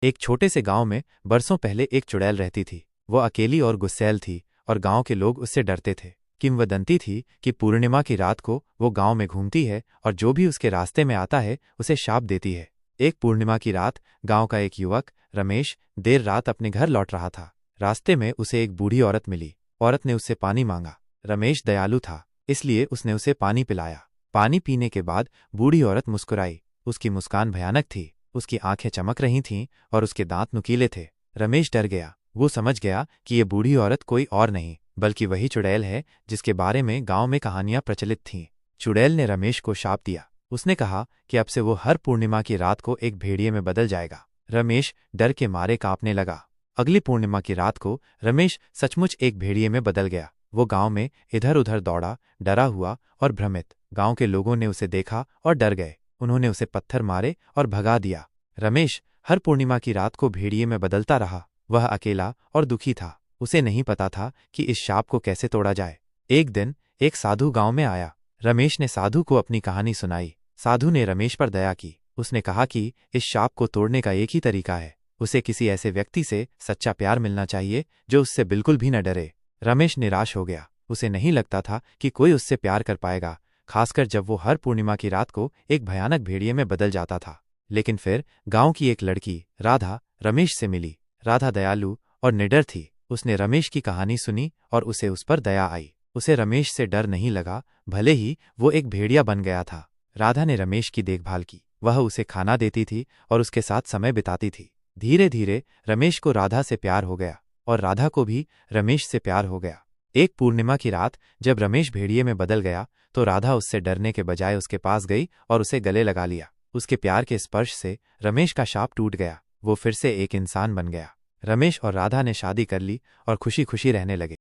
एक छोटे से गांव में बरसों पहले एक चुड़ैल रहती थी। वो अकेली और गुस्सैल थी और गांव के लोग उससे डरते थे। किंवदंती थी कि पूर्णिमा की रात को वो गांव में घूमती है और जो भी उसके रास्ते में आता है उसे शाप देती है। एक पूर्णिमा की रात गांव का एक युवक रमेश देर रात अपने घर लौट रहा था। रास्ते में उसे एक बूढ़ी औरत मिली। औरत ने उससे पानी मांगा। रमेश दयालु था, इसलिए उसने उसे पानी पिलाया। पानी पीने के बाद बूढ़ी औरत मुस्कुराई। उसकी मुस्कान भयानक थी, उसकी आंखें चमक रही थीं और उसके दांत नुकीले थे। रमेश डर गया। वो समझ गया कि ये बूढ़ी औरत कोई और नहीं बल्कि वही चुड़ैल है जिसके बारे में गांव में कहानियां प्रचलित थीं। चुड़ैल ने रमेश को शाप दिया। उसने कहा कि अब से वो हर पूर्णिमा की रात को एक भेड़िए में बदल जाएगा। रमेश डर के मारे कांपने लगा। अगली पूर्णिमा की रात को रमेश सचमुच एक भेड़िए में बदल गया। वो गांव में इधर उधर दौड़ा, डरा हुआ और भ्रमित। गांव के लोगों ने उसे देखा और डर गए। उन्होंने उसे पत्थर मारे और भगा दिया। रमेश हर पूर्णिमा की रात को भेड़िए में बदलता रहा। वह अकेला और दुखी था। उसे नहीं पता था कि इस शाप को कैसे तोड़ा जाए। एक दिन एक साधु गांव में आया। रमेश ने साधु को अपनी कहानी सुनाई। साधु ने रमेश पर दया की। उसने कहा कि इस शाप को तोड़ने का एक ही तरीका है, उसे किसी ऐसे व्यक्ति से सच्चा प्यार मिलना चाहिए जो उससे बिल्कुल भी न डरे। रमेश निराश हो गया। उसे नहीं लगता था कि कोई उससे प्यार कर पाएगा, खासकर जब वो हर पूर्णिमा की रात को एक भयानक भेड़िए में बदल जाता था। लेकिन फिर गांव की एक लड़की राधा रमेश से मिली। राधा दयालु और निडर थी। उसने रमेश की कहानी सुनी और उसे उस पर दया आई। उसे रमेश से डर नहीं लगा, भले ही वो एक भेड़िया बन गया था। राधा ने रमेश की देखभाल की। वह उसे खाना देती थी और उसके साथ समय बिताती थी। धीरे धीरे रमेश को राधा से प्यार हो गया और राधा को भी रमेश से प्यार हो गया। एक पूर्णिमा की रात जब रमेश भेड़िए में बदल गया तो राधा उससे डरने के बजाय उसके पास गई और उसे गले लगा लिया। उसके प्यार के स्पर्श से रमेश का शाप टूट गया। वो फिर से एक इंसान बन गया। रमेश और राधा ने शादी कर ली और खुशी खुशी रहने लगे।